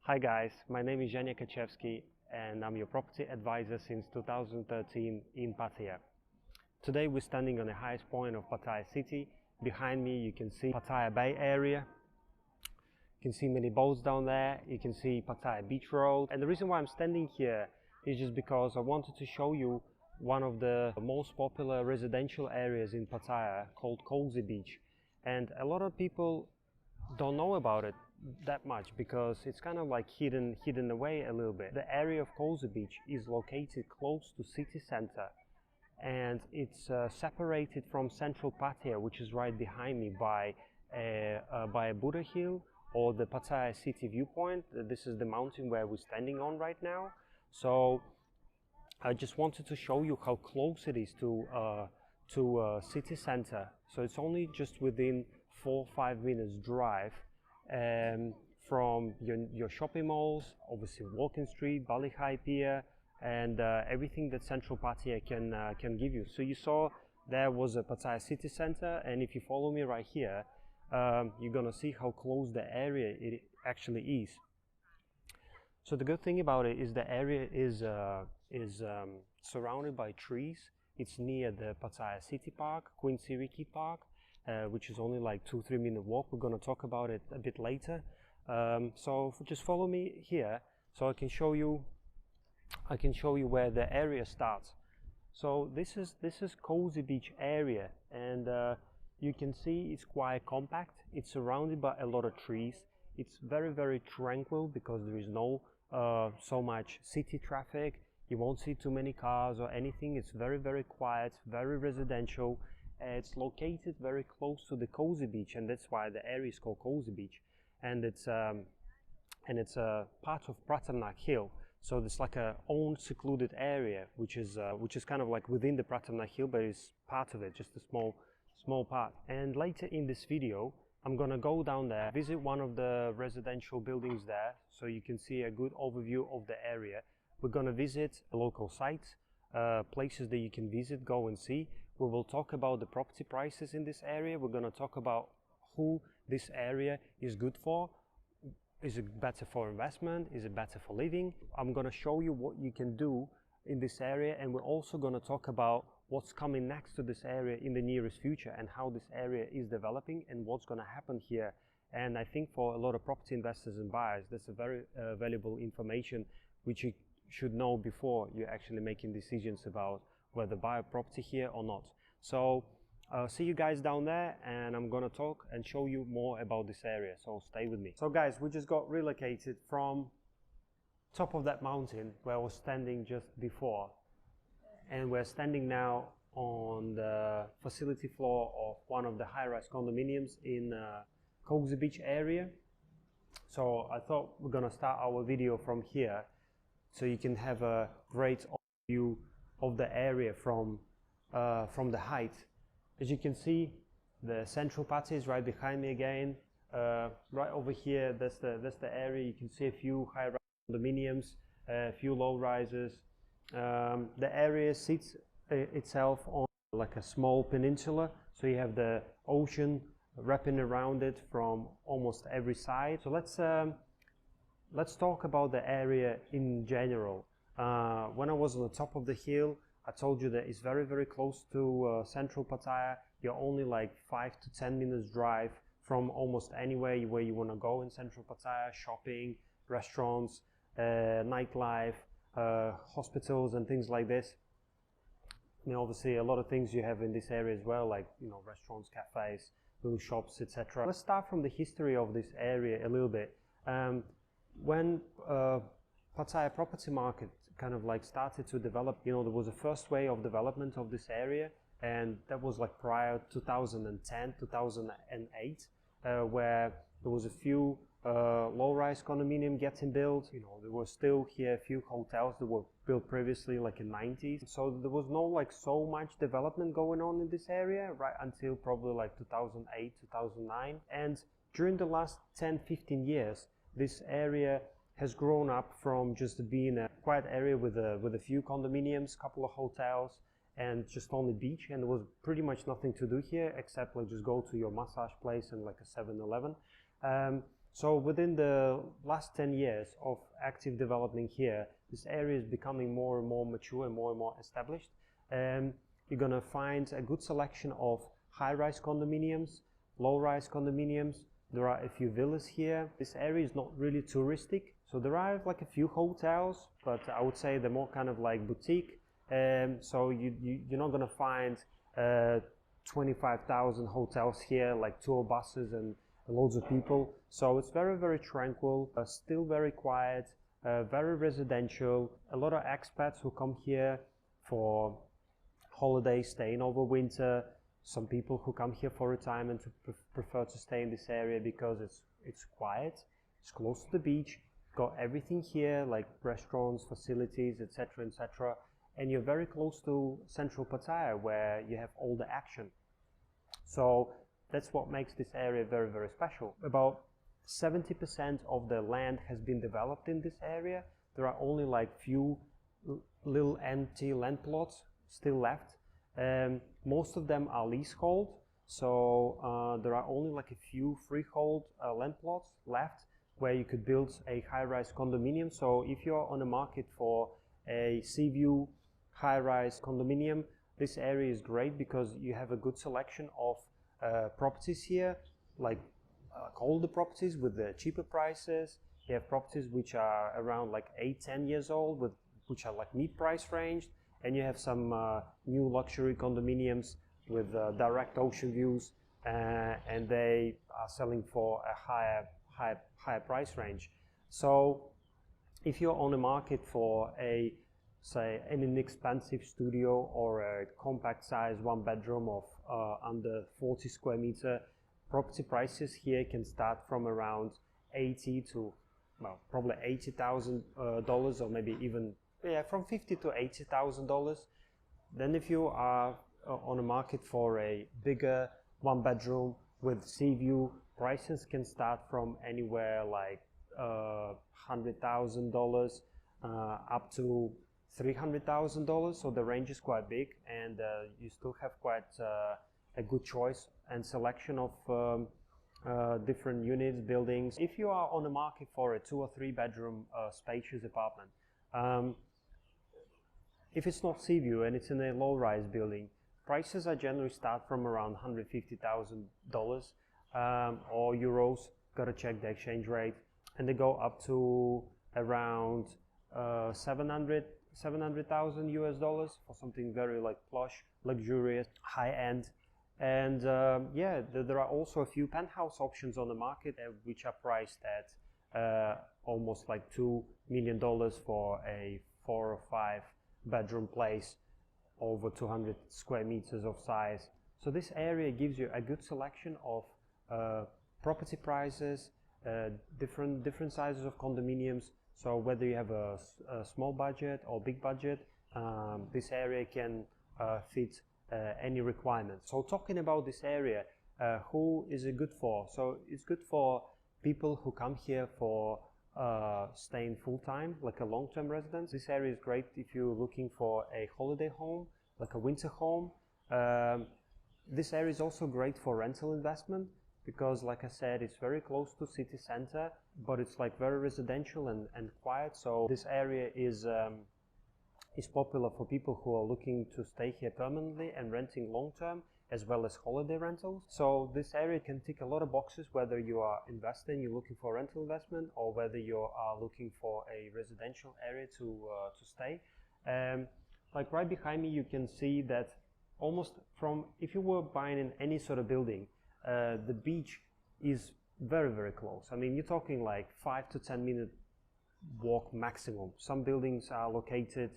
Hi guys, my name is Zhenya Kaczewski and I'm your property advisor since 2013 in Pattaya. Today we're standing on the highest point of Pattaya City. Behind me you can see Pattaya Bay area. You can see many boats down there. You can see Pattaya Beach Road. And the reason why I'm standing here is just because I wanted to show you one of the most popular residential areas in Pattaya called Cosy Beach. And a lot of people don't know about it that much because it's kind of like hidden away a little bit. The area of Cosy Beach is located close to city center, and it's separated from central Pattaya, which is right behind me, by a Buddha Hill or the Pattaya City viewpoint. This is the mountain where we're standing on right now. So I just wanted to show you how close it is to city center. So it's only just within 4 or 5 minutes drive from your shopping malls, obviously Walking Street, Bali High Pier, and everything that Central Pattaya can give you. So you saw there was a Pattaya City Centre, and if you follow me right here, you're gonna see how close the area it actually is. So the good thing about it is the area is surrounded by trees. It's near the Pattaya City Park, Queen Siriki Park, which is only like 2-3 minute walk. We're going to talk about it a bit later. So just follow me here, so I can show you where the area starts. So this is Cosy Beach area, and you can see it's quite compact. It's surrounded by a lot of trees. It's very tranquil because there is no so much city traffic. You won't see too many cars or anything. It's very quiet, very residential. It's located very close to the Cosy Beach, and that's why the area is called Cosy Beach. And it's a part of Pratumnak Hill. So it's like a own secluded area, which is kind of like within the Pratumnak Hill, but it's part of it, just a small part. And later in this video, I'm gonna go down there, visit one of the residential buildings there, so you can see a good overview of the area. We're gonna visit local sites, places that you can visit, go and see. We will talk about the property prices in this area. We're going to talk about who this area is good for. Is it better for investment? Is it better for living? I'm going to show you what you can do in this area, and we're also going to talk about what's coming next to this area in the nearest future and how this area is developing and what's going to happen here. And I think for a lot of property investors and buyers, that's a very valuable information which you should know before you're actually making decisions about whether buy a property here or not. So see you guys down there, and I'm gonna talk and show you more about this area, so stay with me. So guys, we just got relocated from top of that mountain where I was standing just before, and we're standing now on the facility floor of one of the high-rise condominiums in Cosy Beach area. So I thought we're gonna start our video from here, so you can have a great overview of the area from the height. As you can see, the central Pattaya is right behind me again. Right over here, that's the area. You can see a few high-rise condominiums, a few low-rises. The area sits itself on like a small peninsula, so you have the ocean wrapping around it from almost every side. So let's talk about the area in general. When I was on the top of the hill, I told you that it's very close to central Pattaya. You're only like 5 to 10 minutes drive from almost anywhere where you want to go in central Pattaya. Shopping, restaurants, nightlife, hospitals and things like this. You know, obviously a lot of things you have in this area as well, like, you know, restaurants, cafes, little shops, etc. Let's start from the history of this area a little bit. When Pattaya property market kind of like started to develop, you know, there was a first wave of development of this area, and that was like prior 2010, 2008, where there was a few low-rise condominium getting built. You know, there were still here a few hotels that were built previously, like in 90s. So there was no like so much development going on in this area right until probably like 2008, 2009. And during the last 10-15 years, this area has grown up from just being a quiet area with a few condominiums, couple of hotels, and just only beach, and there was pretty much nothing to do here except like just go to your massage place and like a 7-Eleven. So within the last 10 years of active development here, this area is becoming more and more mature and more established. You're gonna find a good selection of high-rise condominiums, low-rise condominiums. There are a few villas here. This area is not really touristic, so there are like a few hotels, but I would say they're more kind of like boutique. So you're not gonna find 25,000 hotels here, like tour buses and loads of people. So it's very tranquil, still very quiet, very residential. A lot of expats who come here for holidays, staying over winter. Some people who come here for retirement to prefer to stay in this area because it's quiet, it's close to the beach, got everything here like restaurants, facilities, etc., etc. And you're very close to central Pattaya where you have all the action. So that's what makes this area very special. About 70% of the land has been developed in this area. There are only like few little empty land plots still left. Most of them are leasehold, so there are only like a few freehold land plots left where you could build a high-rise condominium. So if you're on the market for a sea view high-rise condominium, this area is great because you have a good selection of properties here, like older properties with the cheaper prices. You have properties which are around like 8-10 years old, which are like mid-price range, and you have some new luxury condominiums with direct ocean views, and they are selling for a higher price range. So if you're on the market for say an inexpensive studio or a compact size one bedroom of under 40 square meter, property prices here can start from around 80 to, well, probably $80,000, or maybe even, yeah, from $50,000 to $80,000. Then if you are on the market for a bigger one bedroom with sea view, prices can start from anywhere like $100,000 up to $300,000. So the range is quite big, and you still have quite a good choice and selection of different units, buildings. If you are on the market for a 2 or 3 bedroom spacious apartment, if it's not sea view and it's in a low-rise building, prices are generally start from around $150,000 or euros. Gotta check the exchange rate, and they go up to around 700,000 US dollars for something very like plush, luxurious, high-end. And yeah, there are also a few penthouse options on the market which are priced at almost like $2 million for a 4 or 5 bedroom place over 200 square meters of size. So this area gives you a good selection of property prices, different sizes of condominiums. So whether you have a small budget or big budget, this area can fit any requirements. So talking about this area, who is it good for? So it's good for people who come here for staying full-time, like a long-term residence. This area is great if you're looking for a holiday home, like a winter home. This area is also great for rental investment because, like I said, it's very close to city center, but it's like very residential and quiet. So this area is popular for people who are looking to stay here permanently and renting long-term, as well as holiday rentals. So this area can tick a lot of boxes, whether you are investing, you're looking for rental investment, or whether you are looking for a residential area to stay. Like right behind me, you can see that almost from, if you were buying in any sort of building, the beach is very close. I mean, you're talking like 5 to 10 minute walk maximum. Some buildings are located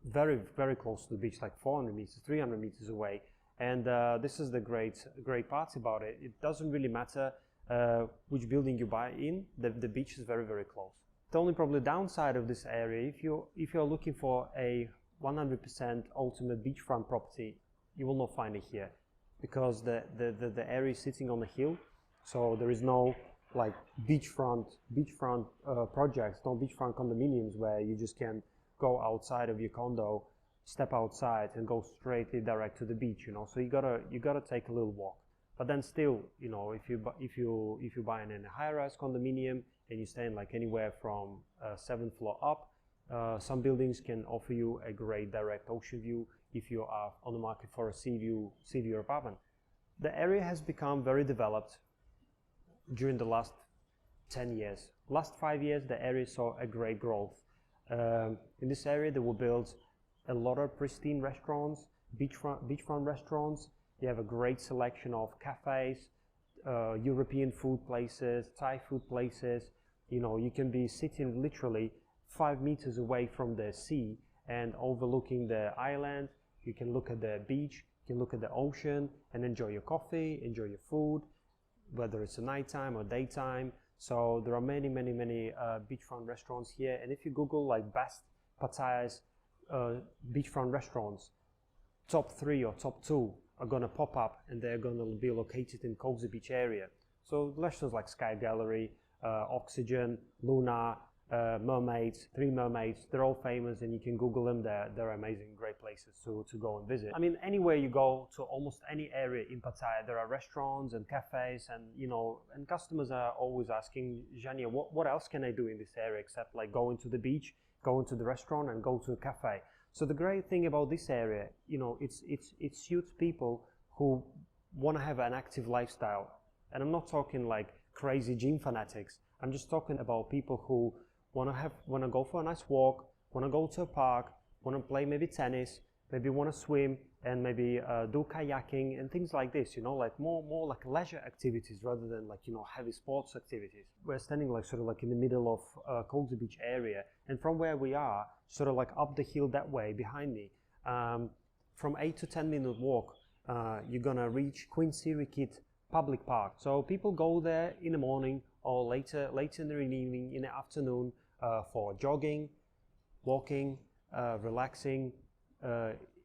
very close to the beach, like 400 meters, 300 meters away. And this is the great part about it. It doesn't really matter which building you buy in, the beach is very close. The only probably downside of this area, if you're looking for a 100% ultimate beachfront property, you will not find it here, because the area is sitting on a hill, so there is no like beachfront projects, no beachfront condominiums where you just can go outside of your condo, step outside and go straight direct to the beach, you know. So you gotta take a little walk. But then still, you know, if you buy in a high-rise condominium and you stay in like anywhere from 7th floor up, some buildings can offer you a great direct ocean view if you are on the market for a sea view apartment. The area has become very developed during the last 10 years. Last 5 years, the area saw a great growth. In this area, they will build a lot of pristine restaurants, beachfront restaurants. You have a great selection of cafes, European food places, Thai food places. You know, you can be sitting literally 5 meters away from the sea and overlooking the island. You can look at the beach, you can look at the ocean and enjoy your coffee, enjoy your food, whether it's a nighttime or daytime. So there are many beachfront restaurants here, and if you Google like best Pattaya's beachfront restaurants, top 3 or top 2 are gonna pop up, and they're gonna be located in Cosy Beach area. So restaurants like Sky Gallery, Oxygen, Luna, Mermaids, 3 Mermaids, they're all famous, and you can Google them. They're amazing, great places to go and visit. I mean, anywhere you go to almost any area in Pattaya, there are restaurants and cafes, and you know, and customers are always asking, Zhania, what else can I do in this area except like going to the beach, go into the restaurant and go to a cafe? So the great thing about this area, you know, it suits people who want to have an active lifestyle. And I'm not talking like crazy gym fanatics. I'm just talking about people who want to go for a nice walk, want to go to a park, want to play maybe tennis, maybe want to swim, and maybe do kayaking and things like this, you know, like more like leisure activities rather than like, you know, heavy sports activities. We're standing like sort of like in the middle of Cosy Beach area, and from where we are, sort of like up the hill that way behind me, from 8 to 10 minute walk, you're gonna reach Quincy Rickett Public Park. So people go there in the morning or later in the evening, in the afternoon, for jogging, walking, relaxing.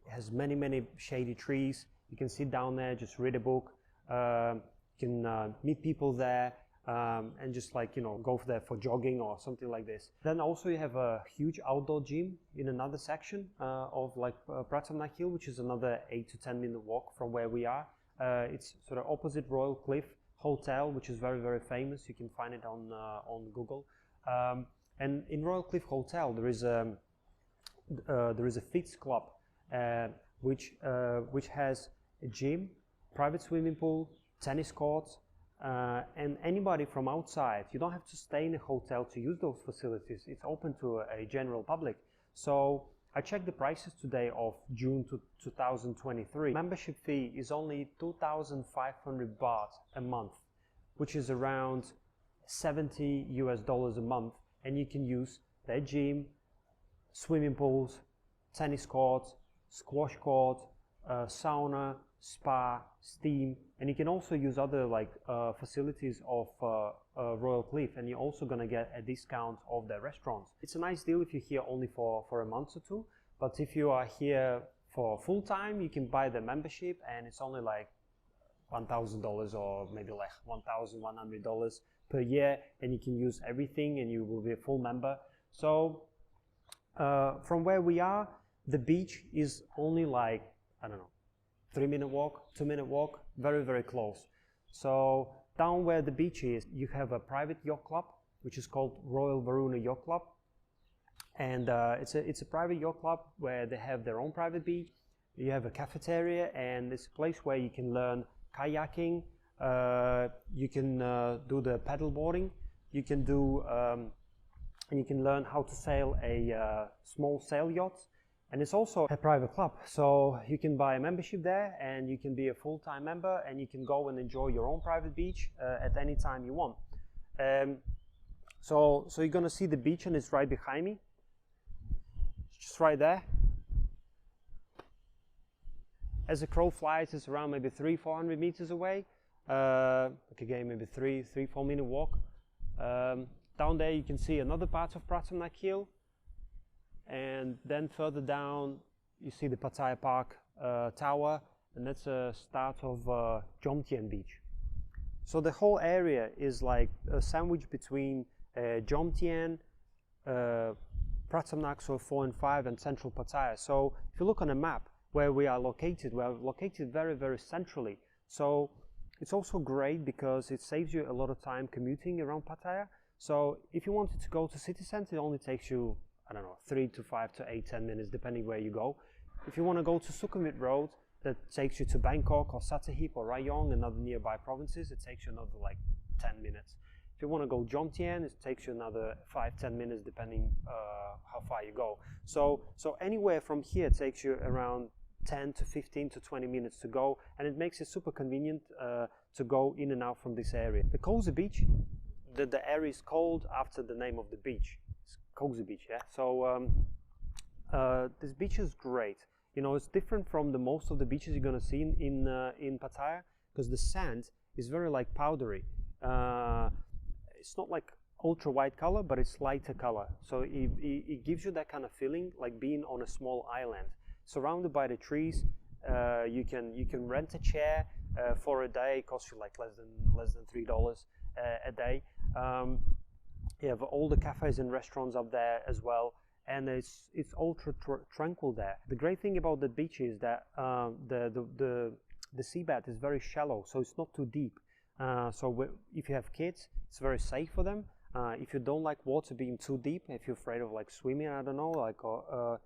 Has many shady trees. You can sit down there, just read a book. You can meet people there, and just like, you know, go there for jogging or something like this. Then also you have a huge outdoor gym in another section of like Pratumnak Hill, which is another 8 to 10 minute walk from where we are. It's sort of opposite Royal Cliff Hotel, which is very famous. You can find it on Google. And in Royal Cliff Hotel there is a fitness club, which has a gym, private swimming pool, tennis courts, and anybody from outside. You don't have to stay in a hotel to use those facilities. It's open to a general public. So I checked the prices today of June 2023. Membership fee is only 2,500 baht a month, which is around $70 a month, and you can use their gym, swimming pools, tennis courts, squash court, sauna, spa, steam, and you can also use other like facilities of Royal Cliff, and you're also gonna get a discount of their restaurants. It's a nice deal if you're here only for a month or two, but if you are here for full time, you can buy the membership, and it's only like $1,000 or maybe like $1,100 per year, and you can use everything, and you will be a full member. So from where we are, the beach is only like, I don't know, 3 minute walk, 2 minute walk, very close. So down where the beach is, you have a private yacht club, which is called Royal Varuna Yacht Club, and it's a private yacht club where they have their own private beach. You have a cafeteria, and it's a place where you can learn kayaking, you can do the paddle boarding, you can do and you can learn how to sail a small sail yacht. And it's also a private club, so you can buy a membership there, and you can be a full-time member, and you can go and enjoy your own private beach at any time you want. So you're gonna see the beach, and it's right behind me, just right there. As a crow flies, it's around maybe 300-400 meters away. Again, maybe 3-4 minute walk. Down there you can see another part of Pratumnak Hill. And then further down, you see the Pattaya Park Tower, and that's a start of Jomtien Beach. So the whole area is like a sandwich between Jomtien, Pratumnak, so 4 and 5, and central Pattaya. So if you look on a map where we are located very centrally. So It's also great because it saves you a lot of time commuting around Pattaya. So if you wanted to go to city centre, it only takes you, I don't know, 3 to 5 to 8, 10 minutes, depending where you go. If you want to go to Sukhumvit Road, that takes you to Bangkok or Sattahip or Rayong and other nearby provinces, it takes you another like 10 minutes. If you want to go Jomtien, it takes you another 5-10 minutes, depending how far you go. So anywhere from here takes you around 10 to 15 to 20 minutes to go, and it makes it super convenient to go in and out from this area. The Cosy Beach, the area is called after the name of the beach. It's Cosy Beach, yeah. So this beach is great. You know, it's different from the most of the beaches you're gonna see in Pattaya, because the sand is very like powdery. It's not like ultra white color, but it's lighter color. So it gives you that kind of feeling like being on a small island, surrounded by the trees. You can rent a chair for a day. It costs you like less than $3 a day. You have all the cafes and restaurants up there as well, and it's ultra tranquil there. The great thing about the beach is that the seabed is very shallow, so it's not too deep. So if you have kids, it's very safe for them. If you don't like water being too deep, if you're afraid of like swimming, I don't know, like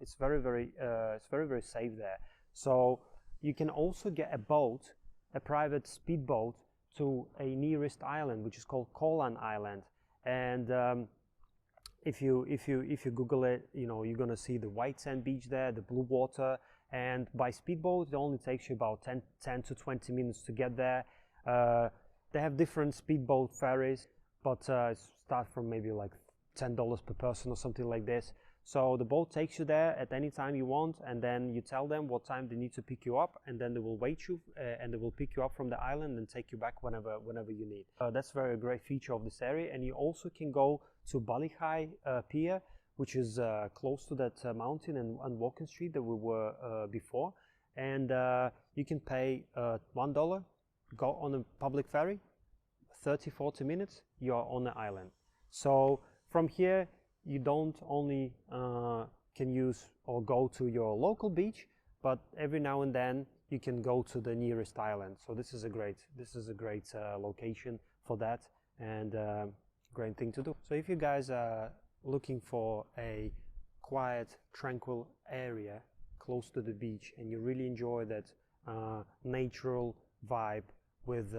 it's very safe there. So you can also get a boat, a private speedboat, to a nearest island, which is called Kolan Island. And if you Google it, you know, you're gonna see the white sand beach there, the blue water, and by speedboat it only takes you about 10 to 20 minutes to get there. They have different speedboat ferries, but start from maybe like $10 per person or something like this. So the boat takes you there at any time you want, and then you tell them what time they need to pick you up, and then they will wait you and they will pick you up from the island and take you back whenever you need. That's very great feature of this area. And you also can go to Balihai Pier, which is close to that mountain and walking street that we were before, and you can pay $1, go on a public ferry, 30-40 minutes, you're on the island. So from here you don't only can use or go to your local beach, but every now and then you can go to the nearest island. So this is a great location for that, and great thing to do. So if you guys are looking for a quiet, tranquil area close to the beach, and you really enjoy that natural vibe with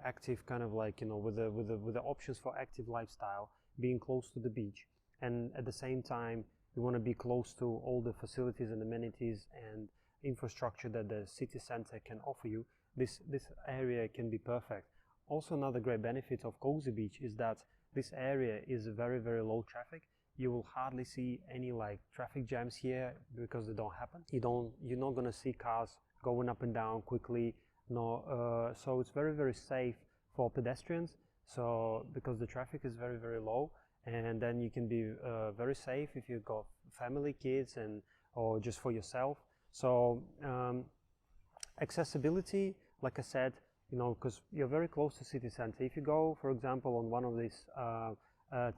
active kind of like, you know, with the options for active lifestyle, being close to the beach, and at the same time you want to be close to all the facilities and amenities and infrastructure that the city center can offer you, this area can be perfect. Also, another great benefit of Cosy Beach is that this area is very low traffic. You will hardly see any like traffic jams here because they don't happen. You're not gonna see cars going up and down quickly. No, so it's very safe for pedestrians. So because the traffic is very low, and then you can be very safe if you've got family, kids, and or just for yourself. So accessibility, like I said, you know, because you're very close to city center. If you go, for example, on one of these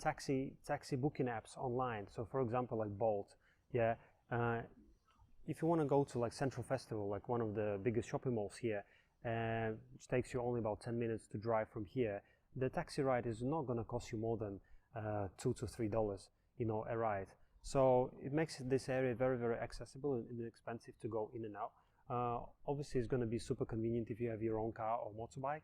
taxi booking apps online, so for example like Bolt, yeah, if you want to go to like Central Festival, like one of the biggest shopping malls here, which takes you only about 10 minutes to drive from here, the taxi ride is not going to cost you more than $2 to $3, you know, a ride. So it makes this area very accessible and inexpensive to go in and out. Obviously it's going to be super convenient if you have your own car or motorbike,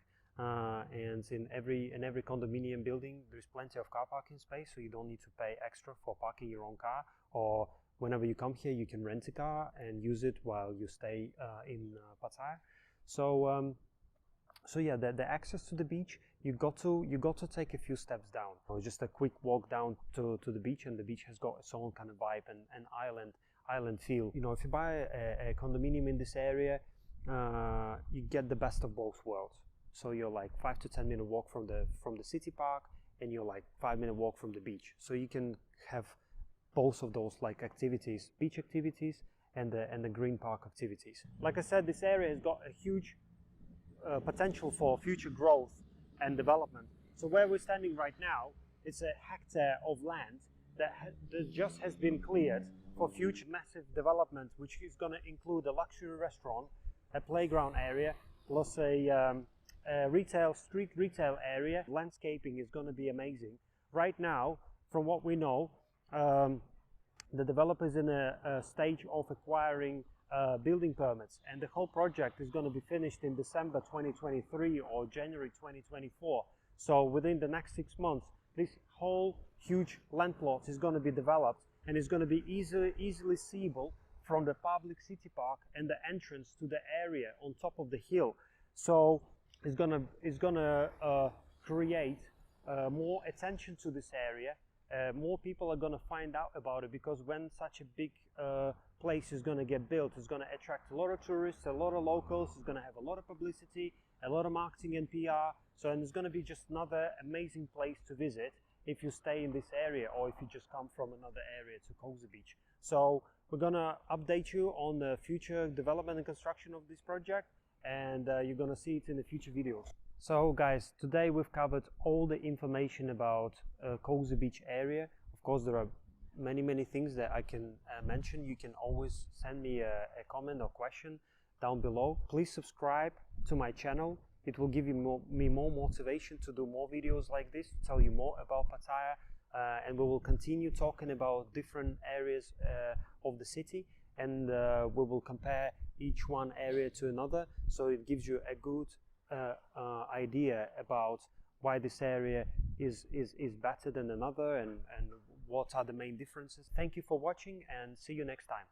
and in every condominium building there's plenty of car parking space, so you don't need to pay extra for parking your own car, or whenever you come here you can rent a car and use it while you stay in Pattaya. So so yeah, the access to the beach, you got to take a few steps down, or just a quick walk down to the beach, and the beach has got its own kind of vibe and island feel. You know, if you buy a condominium in this area, you get the best of both worlds. So you're like 5 to 10 minute walk from the city park, and you're like 5-minute walk from the beach. So you can have both of those like activities, beach activities and the green park activities. Like I said, this area has got a huge potential for future growth and development. So where we're standing right now, it's a hectare of land that just has been cleared for future massive development, which is going to include a luxury restaurant, a playground area, plus a street retail area. Landscaping is going to be amazing. Right now, from what we know, the developer is in a stage of acquiring building permits, and the whole project is going to be finished in December 2023 or January 2024. So within the next 6 months, this whole huge land plot is going to be developed, and it's going to be easily seeable from the public city park and the entrance to the area on top of the hill. So it's gonna create more attention to this area. More people are going to find out about it, because when such a big place is going to get built, it's going to attract a lot of tourists, a lot of locals, it's going to have a lot of publicity, a lot of marketing and PR. So, and it's going to be just another amazing place to visit if you stay in this area, or if you just come from another area to Cosy Beach. So we're going to update you on the future development and construction of this project, and you're going to see it in the future videos. So guys, today we've covered all the information about Cosy Beach area. Of course, there are many things that I can mention. You can always send me a comment or question down below. Please subscribe to my channel. It will give you me more motivation to do more videos like this, to tell you more about Pattaya, and we will continue talking about different areas of the city, and we will compare each one area to another, so it gives you a good idea about why this area is better than another, and what are the main differences. Thank you for watching, and see you next time.